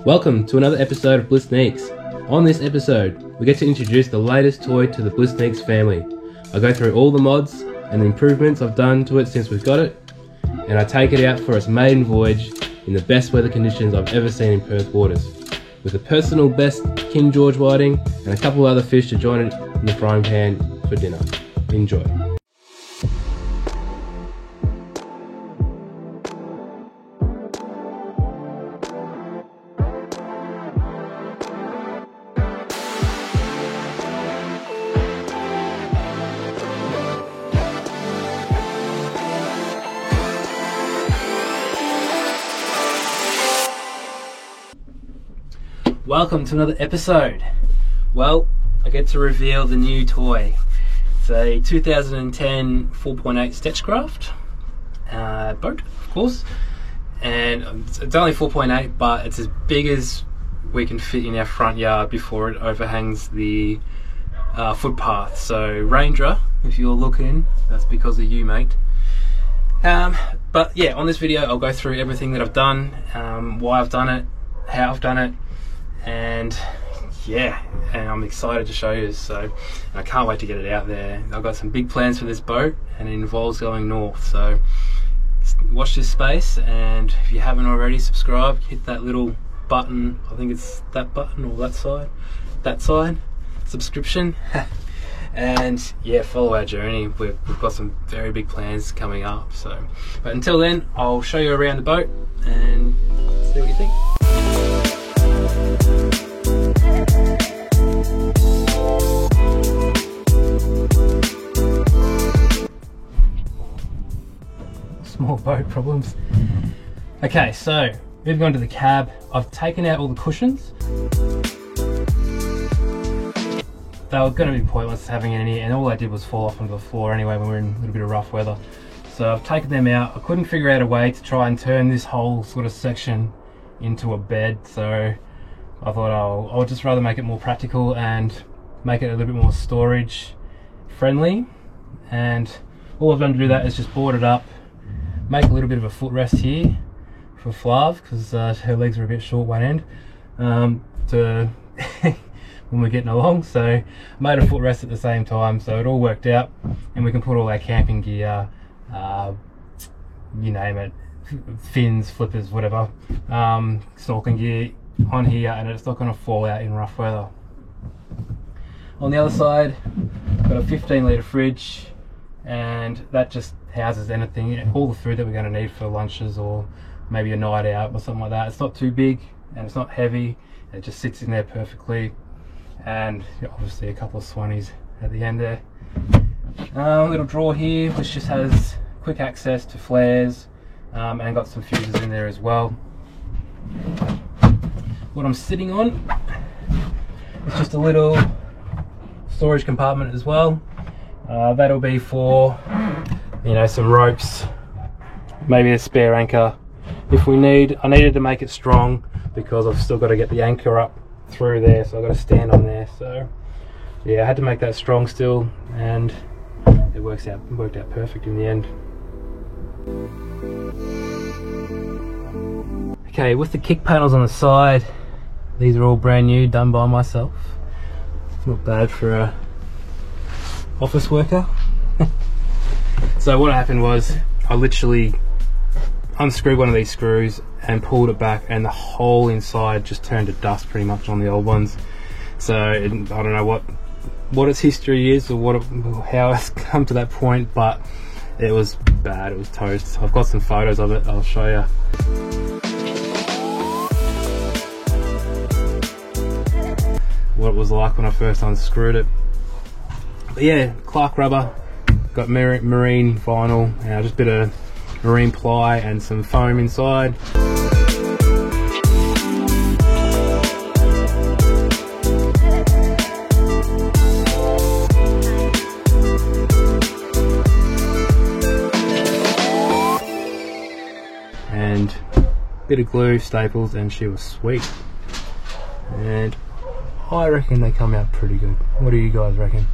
Welcome to another episode of Bliss Sneaks. On this episode, we get to introduce the latest toy to the Bliss Sneaks family. I go through all the mods and the improvements I've done to it since we've got it, and I take it out for its maiden voyage in the best weather conditions I've ever seen in Perth waters, with a personal best King George whiting and a couple of other fish to join it in the frying pan for dinner. Enjoy. Welcome to another episode. Well, I get to reveal the new toy. It's a 2010 4.8 Stetchcraft boat, of course, and it's only 4.8, but it's as big as we can fit in our front yard before it overhangs the footpath. So Ranger, if you're looking, that's because of you, mate. But yeah, on this video I'll go through everything that I've done, why I've done it, how I've done it, and yeah, and I'm excited to show you. So I can't wait to get it out there. I've got some big plans for this boat, and it involves going north, so watch this space. And if you haven't already subscribed, hit that little button, I think it's that button or that side subscription. And yeah, follow our journey. We've got some very big plans coming up. So, but until then, I'll show you around the boat and see what you think. Small boat problems. Okay, so moving on to the cab, I've taken out all the cushions. They were going to be pointless having any, and all they did was fall off onto the floor anyway when we were in a little bit of rough weather. So I've taken them out. I couldn't figure out a way to try and turn this whole sort of section into a bed, so I thought I'll just rather make it more practical and make it a little bit more storage friendly. And all I've done to do that is just board it up, make a little bit of a footrest here for Flav, because her legs are a bit short one end to when we're getting along. So I made a footrest at the same time, so it all worked out, and we can put all our camping gear, you name it, fins, flippers, whatever, snorkeling gear on here, and it's not going to fall out in rough weather. On the other side, got a 15-litre fridge, and that just houses anything, all the food that we're going to need for lunches or maybe a night out or something like that. It's not too big and it's not heavy, it just sits in there perfectly. And obviously a couple of swannies at the end there. A little drawer here which just has quick access to flares, and got some fuses in there as well. What I'm sitting on is just a little storage compartment as well. That'll be for, you know, some ropes, maybe a spare anchor if we need. I needed to make it strong because I've still got to get the anchor up through there, so I've got to stand on there. So yeah, I had to make that strong still, and it worked out perfect in the end. Okay, with the kick panels on the side, these are all brand new, done by myself. Not bad for a office worker. So what happened was I literally unscrewed one of these screws and pulled it back, and the whole inside just turned to dust pretty much on the old ones. So I don't know what its history is or how it's come to that point, but it was bad, it was toast. I've got some photos of it, I'll show you. What it was like when I first unscrewed it. But yeah, Clark rubber, got marine vinyl, just a bit of marine ply and some foam inside. And a bit of glue, staples, and she was sweet. And I reckon they come out pretty good. What do you guys reckon?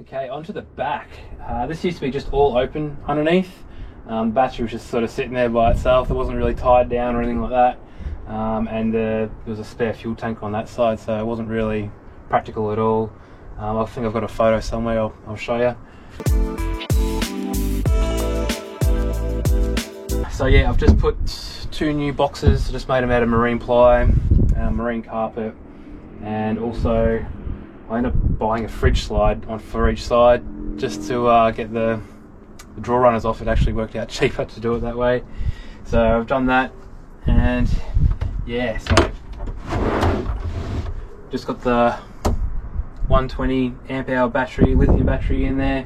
Okay, onto the back. This used to be just all open underneath. The battery was just sort of sitting there by itself. It wasn't really tied down or anything like that. and there was a spare fuel tank on that side, so it wasn't really practical at all. I think I've got a photo somewhere, I'll show you. So yeah, I've just put 2 new boxes. I just made them out of marine ply, marine carpet, and also I ended up buying a fridge slide for each side just to get the draw runners off. It actually worked out cheaper to do it that way. So I've done that, and yeah, so just got the 120 amp hour battery, lithium battery in there.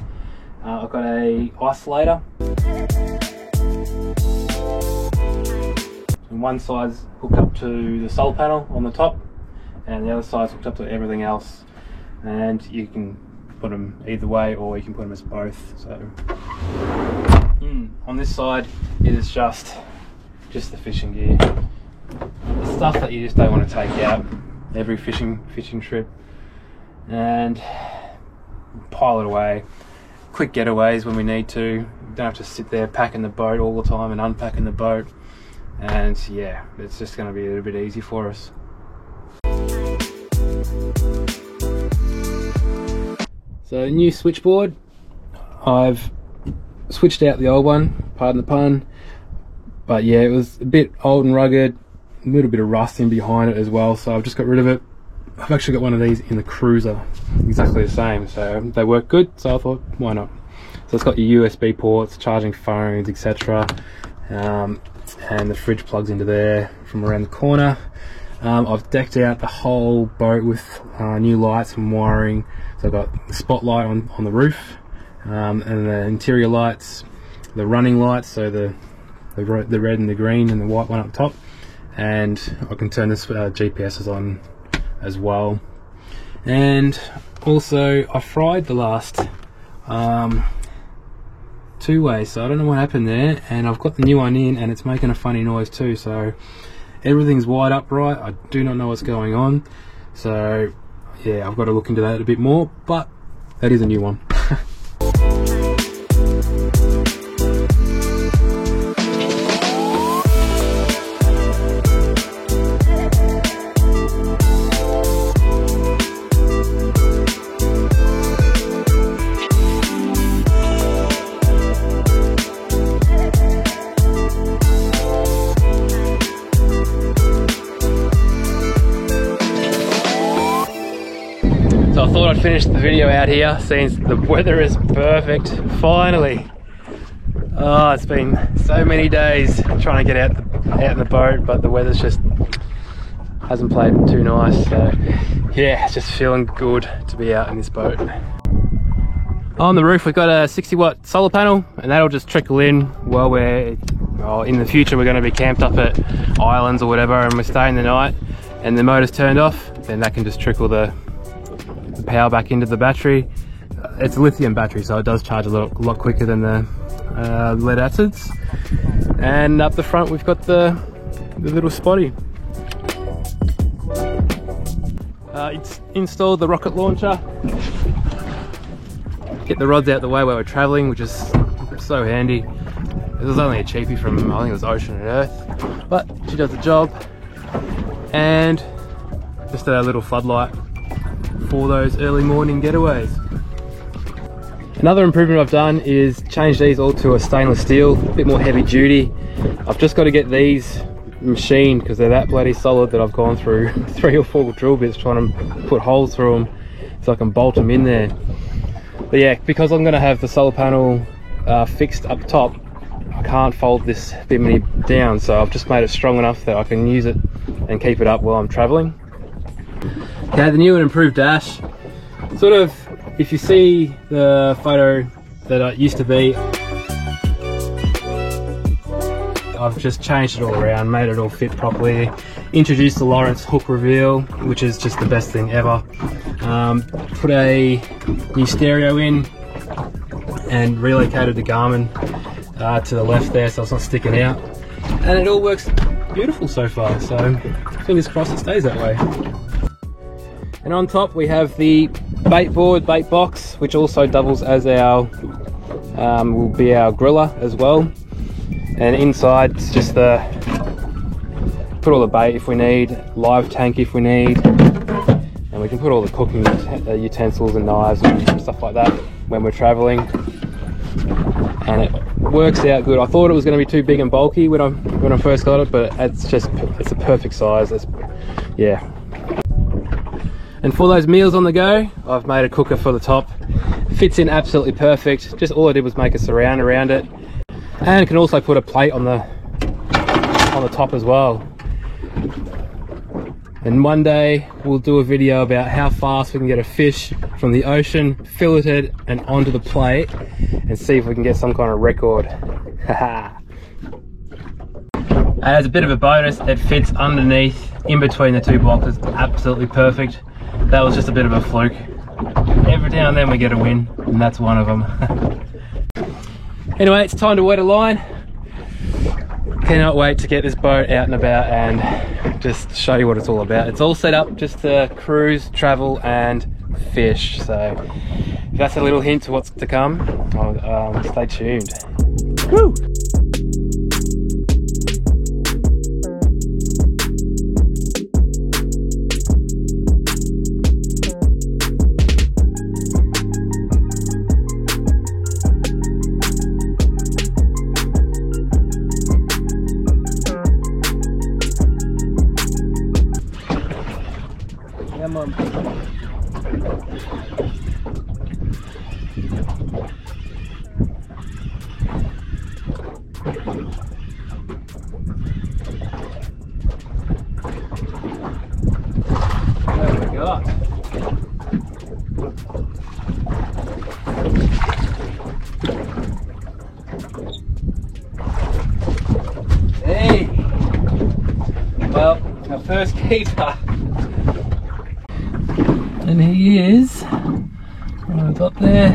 I've got a isolator. And one side's hooked up to the solar panel on the top, and the other side's hooked up to everything else. And you can put them either way, or you can put them as both. So on this side it is just the fishing gear, the stuff that you just don't want to take out every fishing trip, and pile it away. Quick getaways when we need to. You don't have to sit there packing the boat all the time and unpacking the boat. And yeah, it's just going to be a little bit easy for us. So new switchboard. I've switched out the old one, pardon the pun, but yeah, it was a bit old and rugged, a little bit of rust in behind it as well, so I've just got rid of it. I've actually got one of these in the Cruiser, exactly the same, so they work good, so I thought, why not? So it's got your USB ports, charging phones, etc. And the fridge plugs into there from around the corner. I've decked out the whole boat with new lights and wiring. So I've got the spotlight on the roof, and the interior lights, the running lights, so the red and the green and the white one up top, and I can turn this GPSs on as well. And also I fried the last 2 ways, so I don't know what happened there, and I've got the new one in and it's making a funny noise too, so everything's wired up right. I do not know what's going on, so yeah, I've got to look into that a bit more, but that is a new one. So I thought I'd finish the video out here since the weather is perfect, finally. Oh, it's been so many days trying to get out in the boat, but the weather's just hasn't played too nice. So yeah, it's just feeling good to be out in this boat. On the roof we've got a 60-watt solar panel, and that'll just trickle in while in the future we're going to be camped up at islands or whatever, and we're staying the night and the motor's turned off, then that can just trickle the power back into the battery. It's a lithium battery, so it does charge a lot quicker than the lead acids. And up the front we've got the little spotty. It's installed the rocket launcher. Get the rods out the way while we're traveling, which is so handy. This was only a cheapie from, I think it was Ocean and Earth, but she does the job. And just a little floodlight for those early morning getaways. Another improvement I've done is change these all to a stainless steel, a bit more heavy duty. I've just got to get these machined because they're that bloody solid that I've gone through 3 or 4 drill bits trying to put holes through them so I can bolt them in there. But yeah, because I'm going to have the solar panel fixed up top, I can't fold this bimini down, so I've just made it strong enough that I can use it and keep it up while I'm traveling. Okay, the new and improved dash. Sort of, if you see the photo that it used to be, I've just changed it all around, made it all fit properly, introduced the Lawrence hook reveal, which is just the best thing ever. Put a new stereo in and relocated the Garmin to the left there so it's not sticking out. And it all works beautiful so far, so fingers crossed it stays that way. And on top we have the bait box, which also doubles as our, will be our griller as well. And inside it's just put put all the bait if we need, live tank if we need, and we can put all the cooking utensils and knives and stuff like that when we're traveling. And it works out good. I thought it was going to be too big and bulky when I first got it, but it's a perfect size. Yeah. And for those meals on the go, I've made a cooker for the top. Fits in absolutely perfect. Just all I did was make a surround around it, and can also put a plate on the top as well. And one day we'll do a video about how fast we can get a fish from the ocean, filleted and onto the plate, and see if we can get some kind of record. As a bit of a bonus, it fits underneath, in between the two boxes, absolutely perfect. That was just a bit of a fluke. Every now and then we get a win, and that's one of them. Anyway, it's time to wet a line. Cannot wait to get this boat out and about and just show you what it's all about. It's all set up just to cruise, travel and fish. So if that's a little hint to what's to come, stay tuned. Woo! Come on. There we go. Hey! Well, our first keeper. And he is, what have I got there?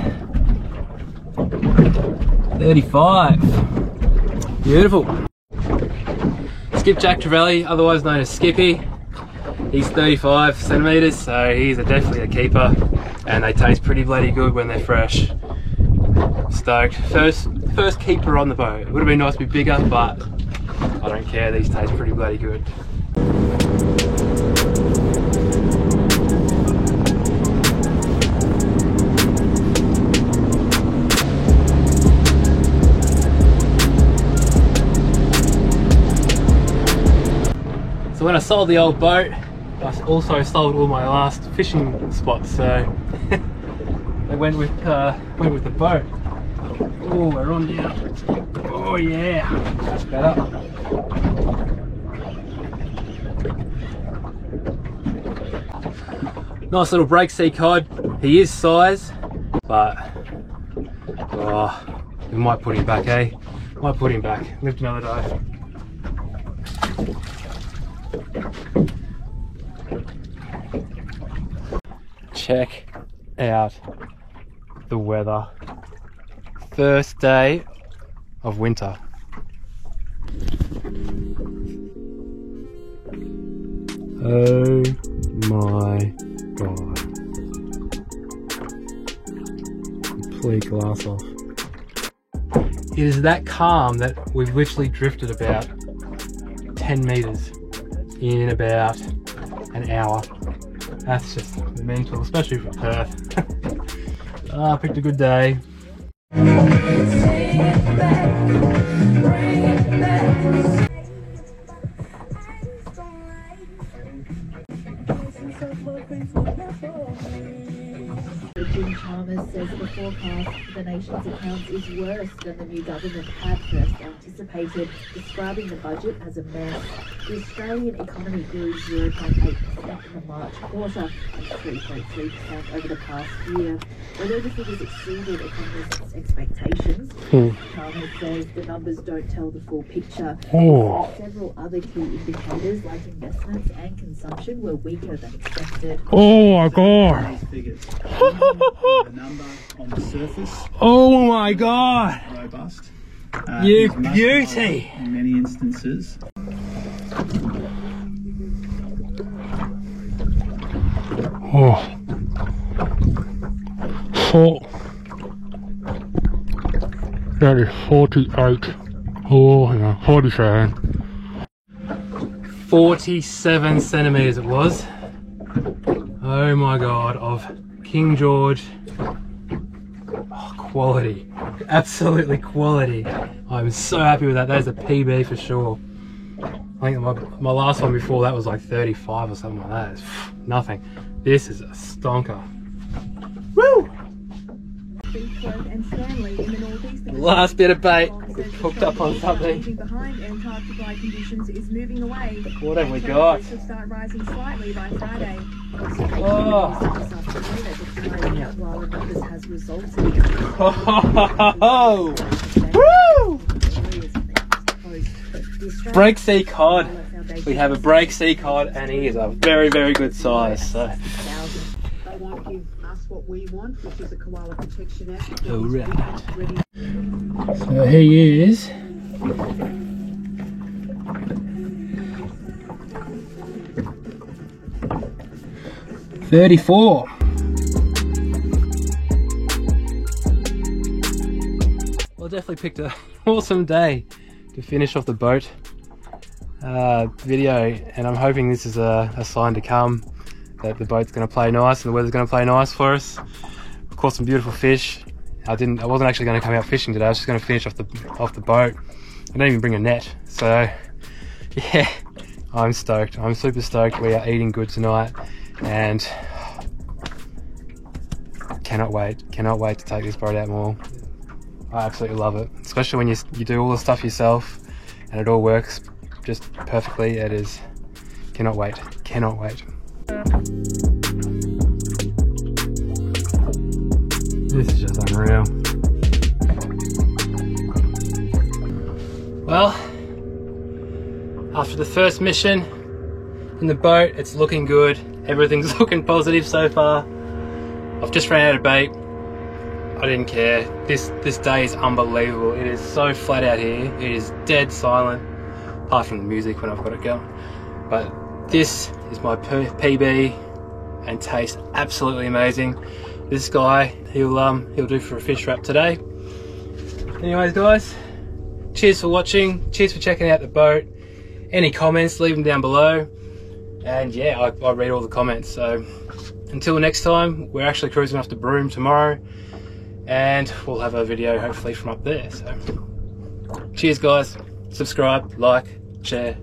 35. Beautiful. Skipjack Trevally, otherwise known as Skippy. He's 35 centimetres, so he's definitely a keeper. And they taste pretty bloody good when they're fresh. Stoked. First keeper on the boat. It would have been nice to be bigger, but I don't care, these taste pretty bloody good. So when I sold the old boat, I also sold all my last fishing spots, so they went with the boat. Oh, we're on now. Oh yeah, that's better. Nice little break sea cod. He is size, but we might put him back, eh? Might put him back. Lived another day. Check out the weather. First day of winter. Oh my god. Complete glass off. It is that calm that we've literally drifted about 10 meters in about an hour. That's just mental, especially for Perth. I picked a good day. Jim Chalmers says the forecast for the nation's accounts is worse than the new government had first anticipated, describing the budget as a mess. The Australian economy grew 0.8% in the March quarter and 3.3% over the past year. Although the figures exceeded economists' expectations, Chalmers says the numbers don't tell the full picture. Several other key indicators like investments and consumption were weaker than expected. Oh my god! The number on the surface. Oh my god! Robust. You beauty! In many instances. That is 48. Oh, yeah, 47. 47 centimeters it was. Oh my god, of King George. Oh, quality, absolutely quality. I'm so happy with that. That is a PB for sure. I think my last one before that was like 35 or something like that. It's nothing. This is a stonker. Woo! Last bit of bait. We've hooked up on something. What have we got? Oh! Woo! Break sea cod. We have a break sea cod, and he is a very, very good size. So. They won't give us what we want, which is a Koala Protection Act. Alright. So he is. $34. Well, definitely picked an awesome day to finish off the boat video, and I'm hoping this is a sign to come that the boat's going to play nice and the weather's going to play nice for us. Of caught some beautiful fish. I wasn't actually going to come out fishing today. I was just going to finish off the boat. I didn't even bring a net, so yeah, I'm stoked. I'm super stoked. We are eating good tonight, and cannot wait to take this boat out more. I absolutely love it, especially when you do all the stuff yourself and it all works just perfectly. It is, cannot wait. This is just unreal. Well, after the first mission in the boat, it's looking good. Everything's looking positive so far. I've just ran out of bait. I didn't care. This day is unbelievable. It is so flat out here. It is dead silent, apart from the music when I've got it going. But this is my PB and tastes absolutely amazing. This guy, he'll do for a fish wrap today. Anyways, guys, cheers for watching. Cheers for checking out the boat. Any comments, leave them down below. And yeah, I read all the comments. So until next time, we're actually cruising off to Broome tomorrow, and we'll have a video hopefully from up there. So cheers, guys. Subscribe, like, share.